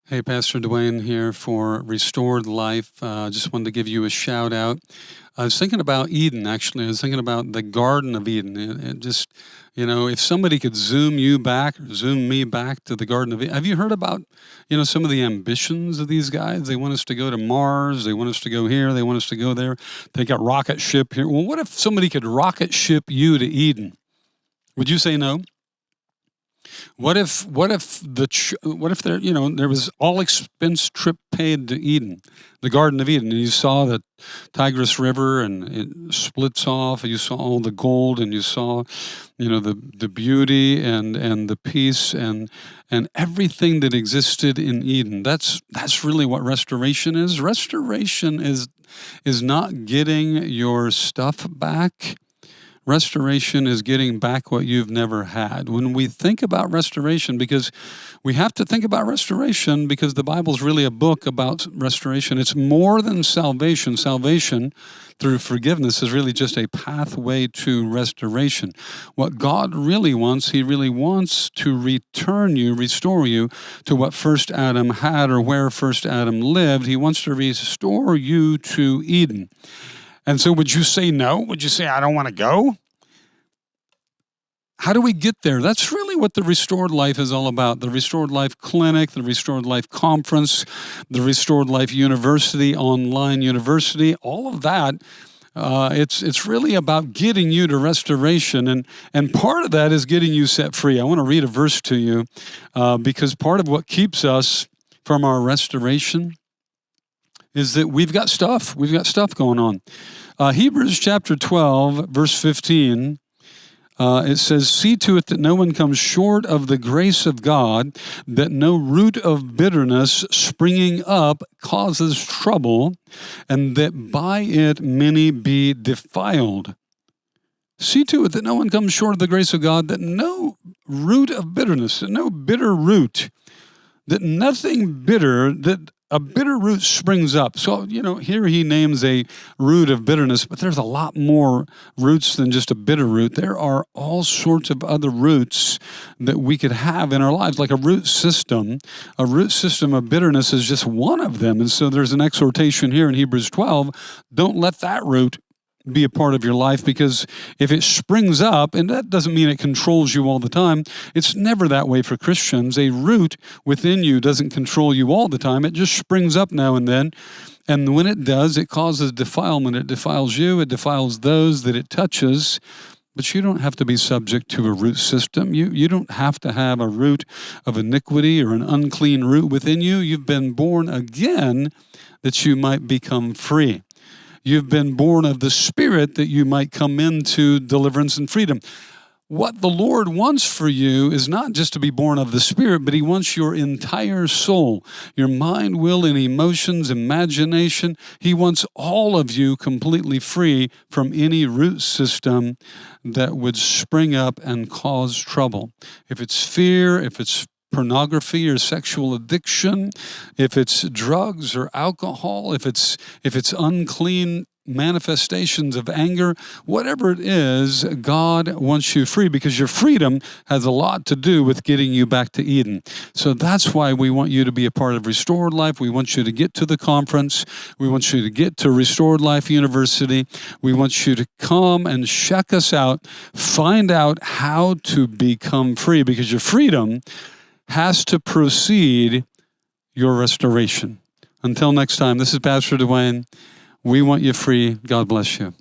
Hey, Pastor Dwain here for Restored Life. Just wanted to give you a shout out. I was thinking about Eden, actually. I was thinking about the Garden of Eden. It just, if somebody could zoom you back, or zoom me back to the Garden of Eden. Have you heard about, some of the ambitions of these guys? They want us to go to Mars. They want us to go here. They want us to go there. They got rocket ship here. Well, what if somebody could rocket ship you to Eden? Would you say no? What if there was all expense trip paid to Eden, the Garden of Eden, and you saw the Tigris River and it splits off, and you saw all the gold, and you saw, the beauty and the peace and everything that existed in Eden. That's really what restoration is. Restoration is not getting your stuff back. Restoration is getting back what you've never had. When we think about restoration, because we have to think about restoration because the Bible's really a book about restoration. It's more than salvation. Salvation through forgiveness is really just a pathway to restoration. What God really wants, He really wants to restore you to what first Adam had or where first Adam lived. He wants to restore you to Eden. And so would you say no? Would you say, I don't want to go? How do we get there? That's really what the Restored Life is all about. The Restored Life Clinic, the Restored Life Conference, the Restored Life University, online university, all of that. It's really about getting you to restoration. And part of that is getting you set free. I want to read a verse to you because part of what keeps us from our restoration is that we've got stuff. We've got stuff going on. Hebrews chapter 12, verse 15, it says, "See to it that no one comes short of the grace of God, that no root of bitterness springing up causes trouble, and that by it many be defiled." See to it that no one comes short of the grace of God, that no root of bitterness, that no bitter root, that nothing bitter, that a bitter root springs up. So, here he names a root of bitterness, but there's a lot more roots than just a bitter root. There are all sorts of other roots that we could have in our lives, like a root system. A root system of bitterness is just one of them. And so there's an exhortation here in Hebrews 12, don't let that root be a part of your life, because if it springs up, and that doesn't mean it controls you all the time, it's never that way for Christians. A root within you doesn't control you all the time. It just springs up now and then. And when it does, it causes defilement. It defiles you. It defiles those that it touches. But you don't have to be subject to a root system. You don't have to have a root of iniquity or an unclean root within you. You've been born again that you might become free. You've been born of the Spirit that you might come into deliverance and freedom. What the Lord wants for you is not just to be born of the Spirit, but He wants your entire soul, your mind, will, and emotions, imagination. He wants all of you completely free from any root system that would spring up and cause trouble. If it's fear, if it's pornography or sexual addiction, if it's drugs or alcohol, if it's unclean manifestations of anger, whatever it is, God wants you free, because your freedom has a lot to do with getting you back to Eden. So that's why we want you to be a part of Restored Life. We want you to get to the conference. We want you to get to Restored Life University. We want you to come and check us out, find out how to become free, because your freedom has to precede your restoration. Until next time, this is Pastor Dwain. We want you free. God bless you.